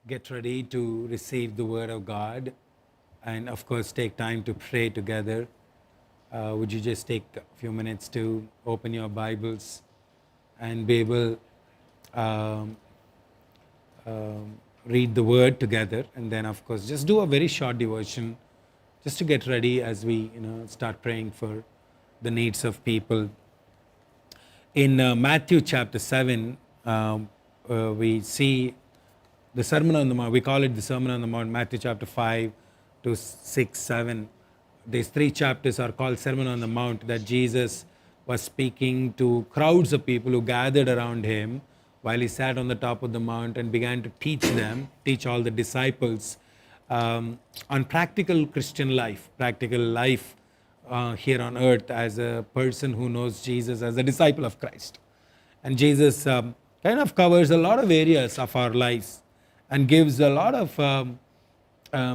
get ready to receive the Word of God and, of course, take time to pray together. Would you just take a few minutes to open your Bibles and be able um, read the Word together, and then, of course, just do a very short devotion just to get ready as we start praying for the needs of people. In Matthew chapter 7, we see the Sermon on the Mount. We call it the Sermon on the Mount, Matthew chapter 5 to 6, 7. These three chapters are called Sermon on the Mount, that Jesus was speaking to crowds of people who gathered around him while he sat on the top of the mount and began to teach all the disciples on practical Christian life, practical life here on earth as a person who knows Jesus, as a disciple of Christ. And Jesus kind of covers a lot of areas of our lives and gives a lot of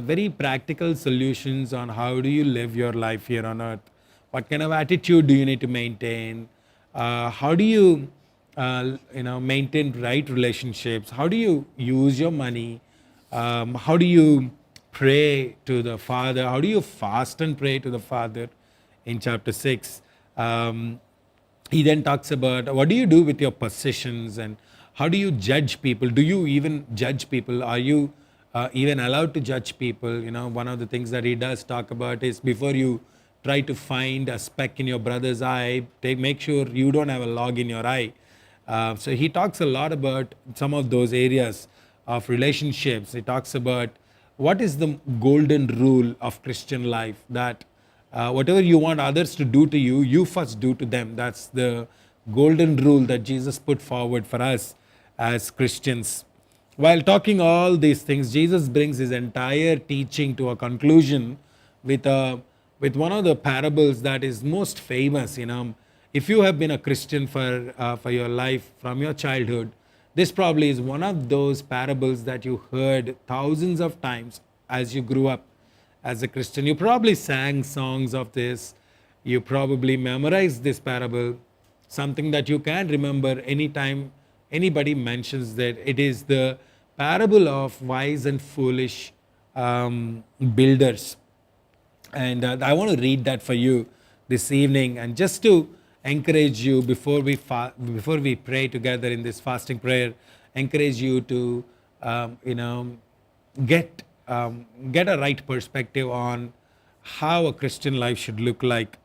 very practical solutions on how do you live your life here on earth. What kind of attitude do you need to maintain? How do you maintain right relationships? How do you use your money? How do you pray to the Father? How do you fast and pray to the Father? In chapter 6, he then talks about what do you do with your possessions and how do you judge people? Do you even judge people? Are you even allowed to judge people? One of the things that he does talk about is before you try to find a speck in your brother's eye, make sure you don't have a log in your eye. So he talks a lot about some of those areas of relationships. He talks about what is the golden rule of Christian life, that whatever you want others to do to you, you first do to them. That's the golden rule that Jesus put forward for us as Christians. While talking all these things, Jesus brings his entire teaching to a conclusion with one of the parables that is most famous. If you have been a Christian for your life from your childhood, this probably is one of those parables that you heard thousands of times as you grew up as a Christian. You probably sang songs of this. You probably memorized this parable, something that you can remember anytime anybody mentions that. It is the parable of wise and foolish builders. And I want to read that for you this evening, and just to encourage you before we pray together in this fasting prayer, encourage you to get a right perspective on how a Christian life should look like.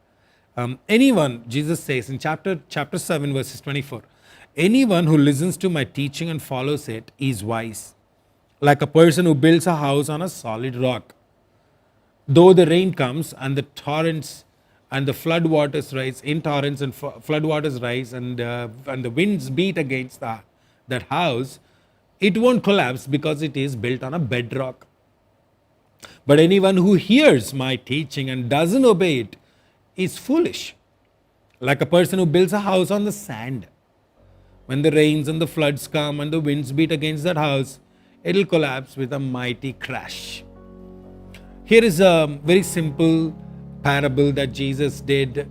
Anyone, Jesus says in chapter 7 verses 24, anyone who listens to my teaching and follows it is wise, like a person who builds a house on a solid rock. Though the rain comes and the torrents and the flood waters rise, in torrents and flood waters rise, and the winds beat against that house, it won't collapse because it is built on a bedrock. But anyone who hears my teaching and doesn't obey it is foolish, like a person who builds a house on the sand. When the rains and the floods come and the winds beat against that house, it'll collapse with a mighty crash. Here is a very simple parable that Jesus did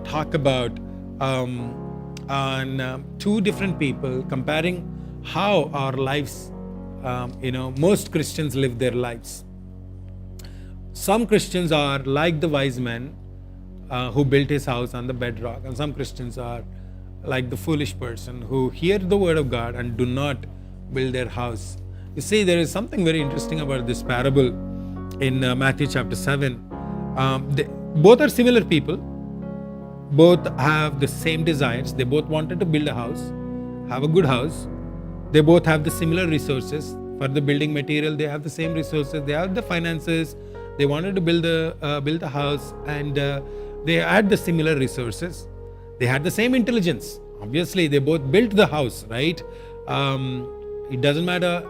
talk about on two different people, comparing how our lives, most Christians live their lives. Some Christians are like the wise man who built his house on the bedrock, and some Christians are like the foolish person who hear the word of God and do not build their house. You see, there is something very interesting about this parable in Matthew chapter 7. Both are similar people. Both have the same desires. They both wanted to build a house, have a good house. They both have the similar resources. For the building material, they have the same resources. They have the finances. They wanted to build a house, and they had the similar resources. They had the same intelligence. Obviously, they both built the house, right? It doesn't matter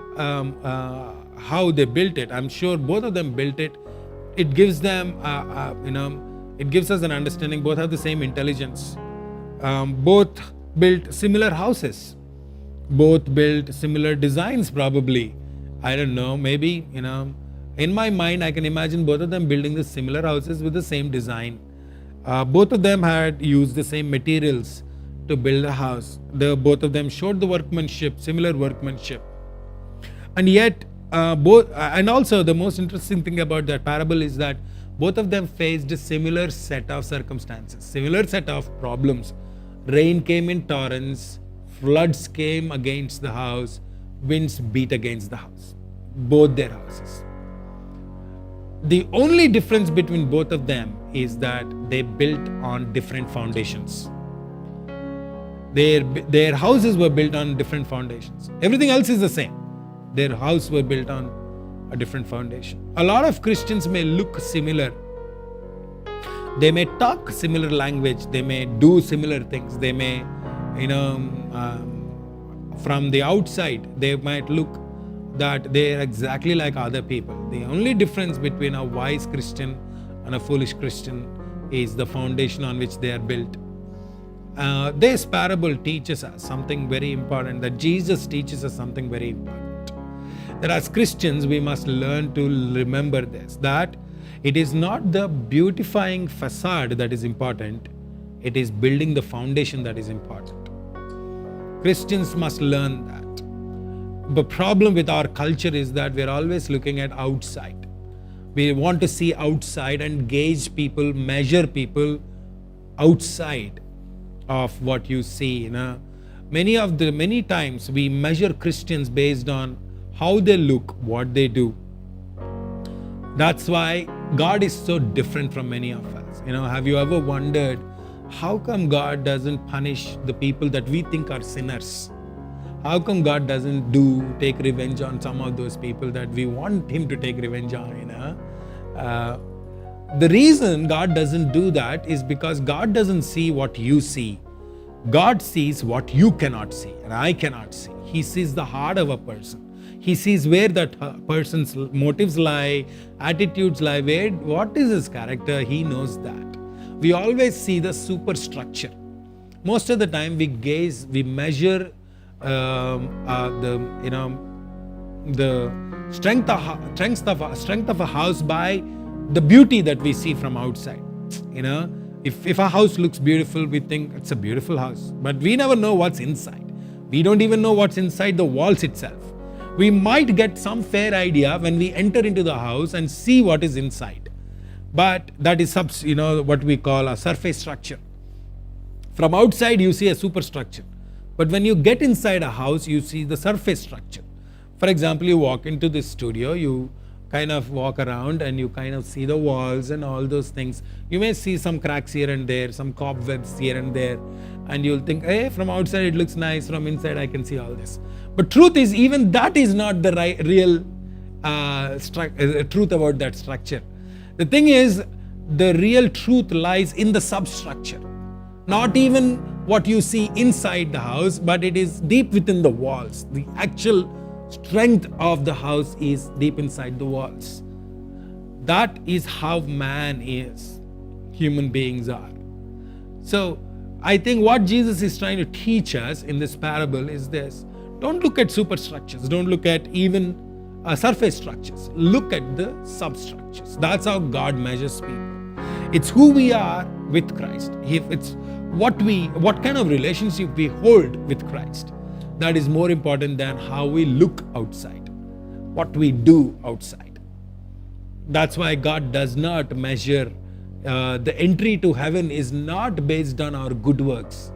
how they built it. I'm sure both of them built it. It gives them, it gives us an understanding. Both have the same intelligence. Both built similar houses. Both built similar designs, probably. I don't know, maybe, in my mind, I can imagine both of them building the similar houses with the same design. Both of them had used the same materials to build a house. Both of them showed the workmanship, similar workmanship. And yet, and also the most interesting thing about that parable is that both of them faced a similar set of circumstances, similar set of problems. Rain came in torrents, floods came against the house, winds beat against the house, both their houses. The only difference between both of them is that they built on different foundations. Their houses were built on different foundations. Everything else is the same. Their house were built on a different foundation. A lot of Christians may look similar. They may talk similar language. They may do similar things. They may, from the outside, they might look that they are exactly like other people. The only difference between a wise Christian and a foolish Christian is the foundation on which they are built. This parable teaches us something very important, that Jesus teaches us something very important. That as Christians, we must learn to remember this, that it is not the beautifying facade that is important, it is building the foundation that is important. Christians must learn that. The problem with our culture is that we're always looking at outside. We want to see outside and gauge people, measure people outside of what you see. Many times we measure Christians based on how they look, what they do. That's why God is so different from many of us. Have you ever wondered how come God doesn't punish the people that we think are sinners? How come God doesn't take revenge on some of those people that we want Him to take revenge on? The reason God doesn't do that is because God doesn't see what you see. God sees what you cannot see and I cannot see. He sees the heart of a person. He sees where that person's motives lie, attitudes lie, what is his character. He knows that. We always see the superstructure. Most of the time we measure the strength of a house by the beauty that we see from outside. If a house looks beautiful, we think it's a beautiful house, but we never know what's inside. We don't even know what's inside the walls itself. We might get some fair idea when we enter into the house and see what is inside, but that is what we call a surface structure. From outside you see a superstructure, but when you get inside a house you see the surface structure. For example, you walk into this studio, you kind of walk around and you kind of see the walls and all those things. You may see some cracks here and there, some cobwebs here and there, and you'll think, hey, from outside it looks nice, from inside I can see all this. But truth is, even that is not the real truth about that structure. The thing is, the real truth lies in the substructure. Not even what you see inside the house, but it is deep within the walls. The actual strength of the house is deep inside the walls. That is how man is, human beings are. So I think what Jesus is trying to teach us in this parable is this: don't look at superstructures, don't look at even surface structures, look at the substructures. That's how God measures people. It's who we are with Christ. It's what kind of relationship we hold with Christ. That is more important than how we look outside, what we do outside. That's why God does not measure. The entry to heaven is not based on our good works.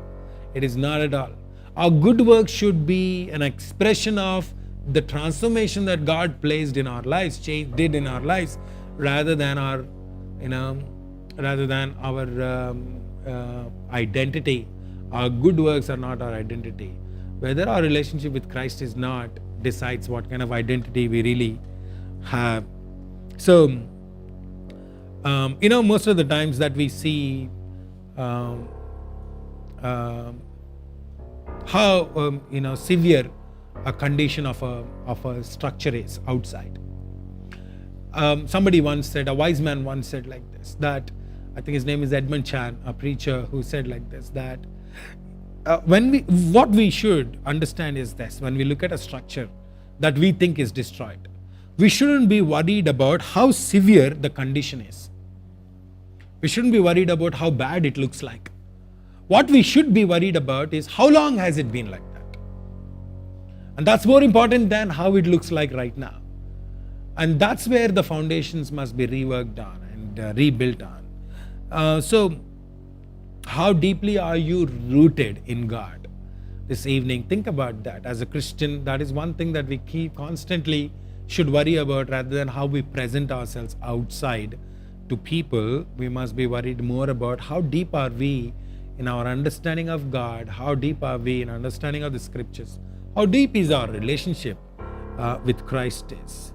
It is not at all. Our good works should be an expression of the transformation that God placed in our lives, did in our lives, rather than our identity. Our good works are not our identity. Whether our relationship with Christ is not decides what kind of identity we really have. So, most of the times that we see how severe a condition of a structure is outside. Somebody once said, a wise man once said like this, that I think his name is Edmund Chan, a preacher, who said like this, that what we should understand is this: when we look at a structure that we think is destroyed, we shouldn't be worried about how severe the condition is. We shouldn't be worried about how bad it looks like. What we should be worried about is how long has it been like that? And that's more important than how it looks like right now. And that's where the foundations must be reworked on and rebuilt on. So how deeply are you rooted in God this evening? Think about that. As a Christian, that is one thing that we constantly should worry about, rather than how we present ourselves outside to people. We must be worried more about how deep are we in our understanding of God, how deep are we in understanding of the scriptures, how deep is our relationship with Christ is.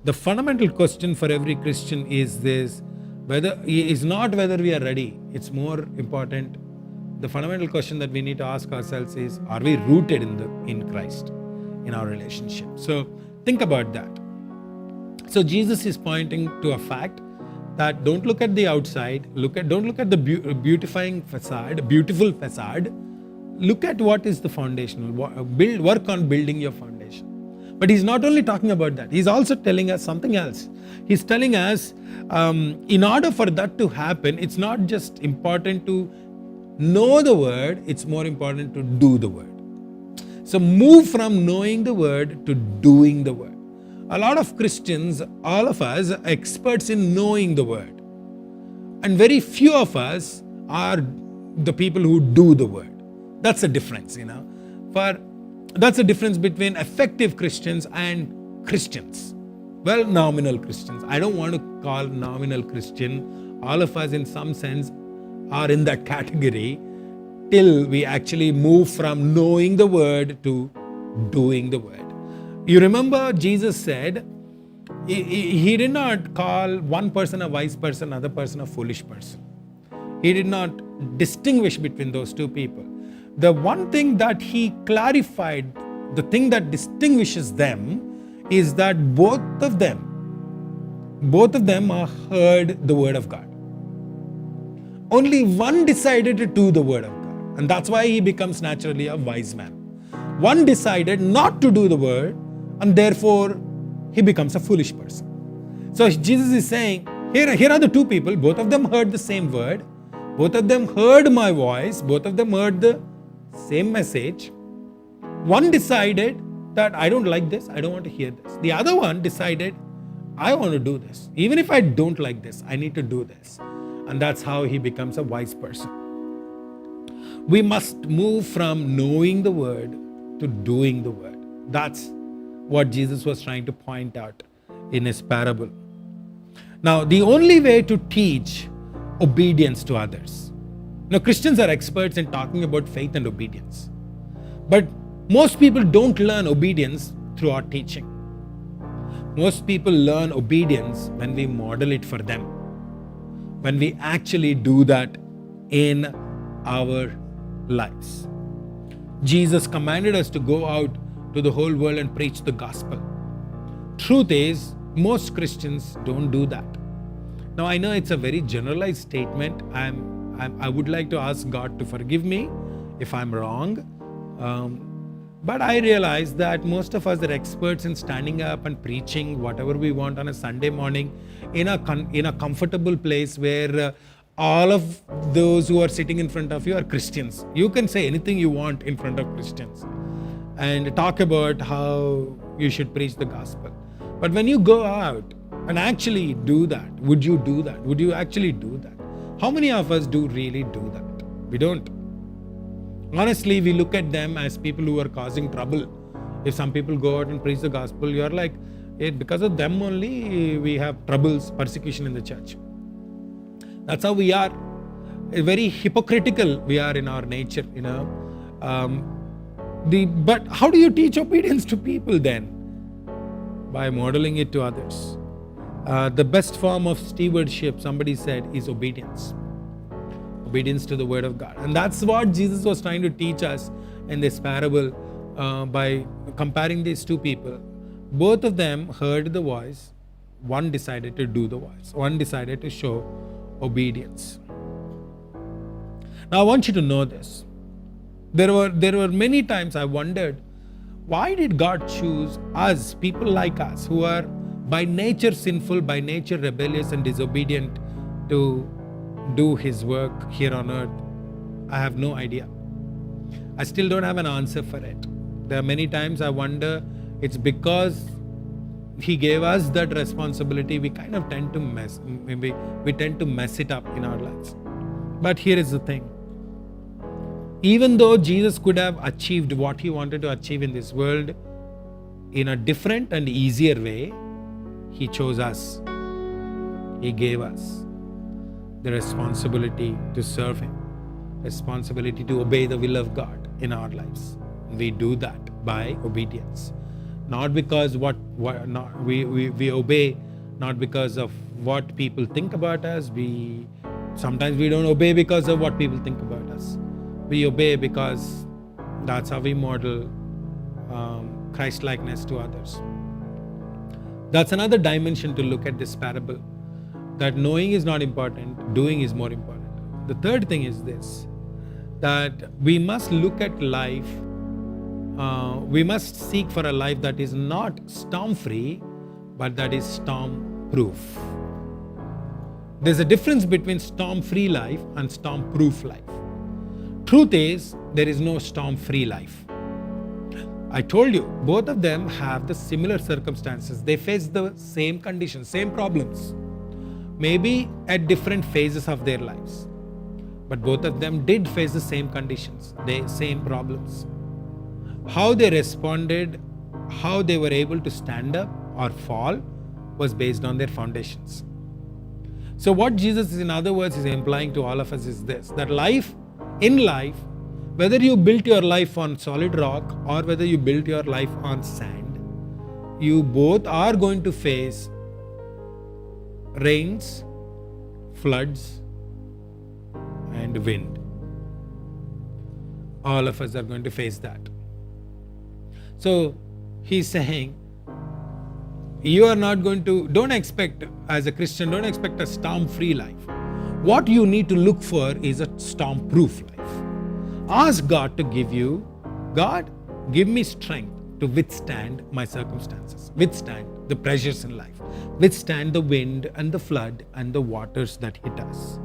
The fundamental question for every Christian is this, is not whether we are ready. It's more important. The fundamental question that we need to ask ourselves is, are we rooted in Christ, in our relationship? So think about that. So Jesus is pointing to a fact that don't look at the outside, don't look at the beautiful facade. Look at what is the foundational. Work on building your foundation. But he's not only talking about that, he's also telling us something else. He's telling us, in order for that to happen, it's not just important to know the word, it's more important to do the word. So move from knowing the word to doing the word. A lot of Christians, all of us, are experts in knowing the word. And very few of us are the people who do the word. That's the difference, That's the difference between effective Christians and Christians. Well, nominal Christians. I don't want to call nominal Christian. All of us in some sense are in that category till we actually move from knowing the word to doing the word. You remember Jesus said, he did not call one person a wise person, another person a foolish person. He did not distinguish between those two people. The one thing that he clarified, the thing that distinguishes them, is that both of them heard the word of God. Only one decided to do the word of God, and that's why he becomes naturally a wise man. One decided not to do the word, and therefore he becomes a foolish person. So Jesus is saying, here are the two people, both of them heard the same word, both of them heard my voice, both of them heard the same message. One decided that I don't like this, I don't want to hear this. The other one decided, I want to do this. Even if I don't like this, I need to do this. And that's how he becomes a wise person. We must move from knowing the word to doing the word. That's what Jesus was trying to point out in his parable. Now, the only way to teach obedience to others. Now, Christians are experts in talking about faith and obedience. But most people don't learn obedience through our teaching. Most people learn obedience when we model it for them, when we actually do that in our lives. Jesus commanded us to go out to the whole world and preach the gospel. Truth is, most Christians don't do that. Now, I know it's a very generalized statement. I would like to ask God to forgive me if I'm wrong. But I realize that most of us are experts in standing up and preaching whatever we want on a Sunday morning in a comfortable place where all of those who are sitting in front of you are Christians. You can say anything you want in front of Christians and talk about how you should preach the gospel. But when you go out and actually do that, would you do that? Would you actually do that? How many of us do really do that? We don't. Honestly, we look at them as people who are causing trouble. If some people go out and preach the gospel, you are like, because of them only we have troubles, persecution in the church. That's how we are. Very hypocritical we are in our nature, But how do you teach obedience to people then? By modeling it to others. The best form of stewardship, somebody said, is obedience. Obedience to the word of God. And that's what Jesus was trying to teach us in this parable by comparing these two people. Both of them heard the voice. One decided to do the voice. One decided to show obedience. Now I want you to know this. There were many times I wondered, why did God choose us, people like us, who are by nature sinful, by nature rebellious and disobedient, to do his work here on earth? I have no idea. I still don't have an answer for it. There are many times I wonder, it's because He gave us that responsibility, we kind of tend to we tend to mess it up in our lives. But here is the thing. Even though Jesus could have achieved what He wanted to achieve in this world in a different and easier way, He chose us. He gave us the responsibility to serve Him, responsibility to obey the will of God in our lives. We do that by obedience. Not because we obey, not because of what people think about us. Sometimes we don't obey because of what people think about us. We obey because that's how we model Christ-likeness to others. That's another dimension to look at this parable. That knowing is not important, doing is more important. The third thing is this, that we must look at life, we must seek for a life that is not storm-free, but that is storm-proof. There's a difference between storm-free life and storm-proof life. Truth is, there is no storm-free life. I told you, both of them have the similar circumstances. They face the same conditions, same problems, maybe at different phases of their lives. But both of them did face the same conditions, the same problems. How they responded, how they were able to stand up or fall was based on their foundations. So what Jesus, in other words, is implying to all of us is this, that in life, whether you built your life on solid rock or whether you built your life on sand, you both are going to face rains, floods, and wind. All of us are going to face that. So He's saying, you are not going to, don't expect, as a Christian, don't expect a storm-free life. What you need to look for is a storm-proof life. Ask God to give you, God, give me strength to withstand my circumstances, withstand the pressures in life, withstand the wind and the flood and the waters that hit us.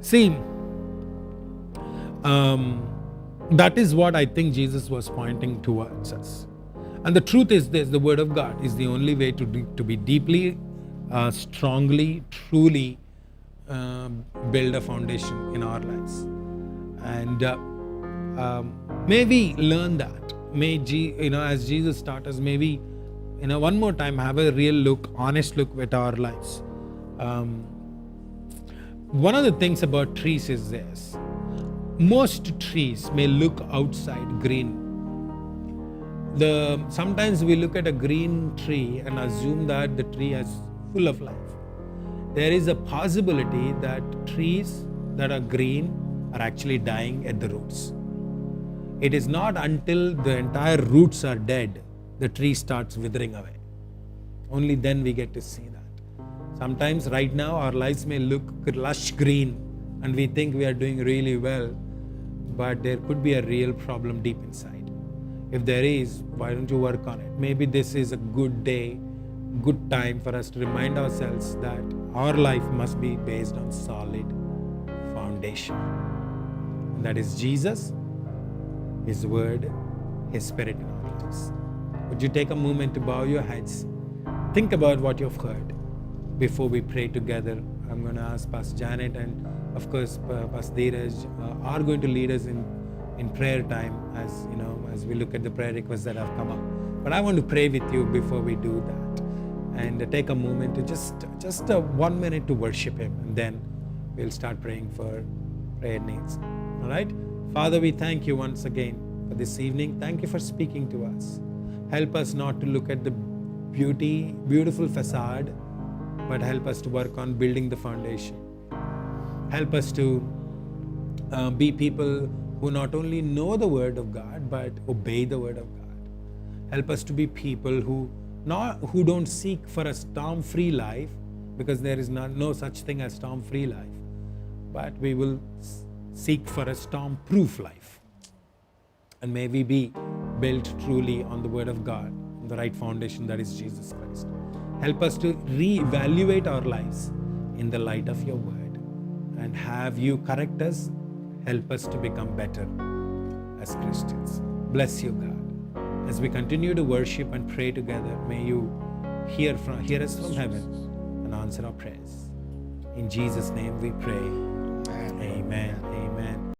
See, that is what I think Jesus was pointing towards us. And the truth is this, the Word of God is the only way to be deeply, strongly, truly build a foundation in our lives. And may we learn that. May, as Jesus taught us, maybe, one more time have a real look, honest look at our lives. One of the things about trees is this. Most trees may look outside green. Sometimes we look at a green tree and assume that the tree is full of life. There is a possibility that trees that are green are actually dying at the roots. It is not until the entire roots are dead, the tree starts withering away. Only then we get to see that. Sometimes right now our lives may look lush green and we think we are doing really well, but there could be a real problem deep inside. If there is, why don't you work on it? Maybe this is a good day, good time for us to remind ourselves that our life must be based on solid foundation. And that is Jesus, His Word, His Spirit in our lives. Would you take a moment to bow your heads? Think about what you've heard before we pray together. I'm going to ask Pastor Janet and of course Pastor Dheeraj are going to lead us in prayer time as we look at the prayer requests that have come up. But I want to pray with you before we do that and take a moment to just 1 minute to worship Him, and then we'll start praying for prayer needs. All right? Father, we thank you once again for this evening. Thank you for speaking to us. Help us not to look at the beautiful facade, but help us to work on building the foundation. Help us to be people who not only know the Word of God, but obey the Word of God. Help us to be people who don't seek for a storm-free life, because there is no such thing as storm-free life, but we will seek for a storm-proof life. And may we be built truly on the Word of God, on the right foundation that is Jesus Christ. Help us to reevaluate our lives in the light of your Word, and have you correct us, Help us to become better as Christians. Bless you, God. As we continue to worship and pray together, may you hear us from heaven and answer our prayers. In Jesus' name we pray. Amen. Amen.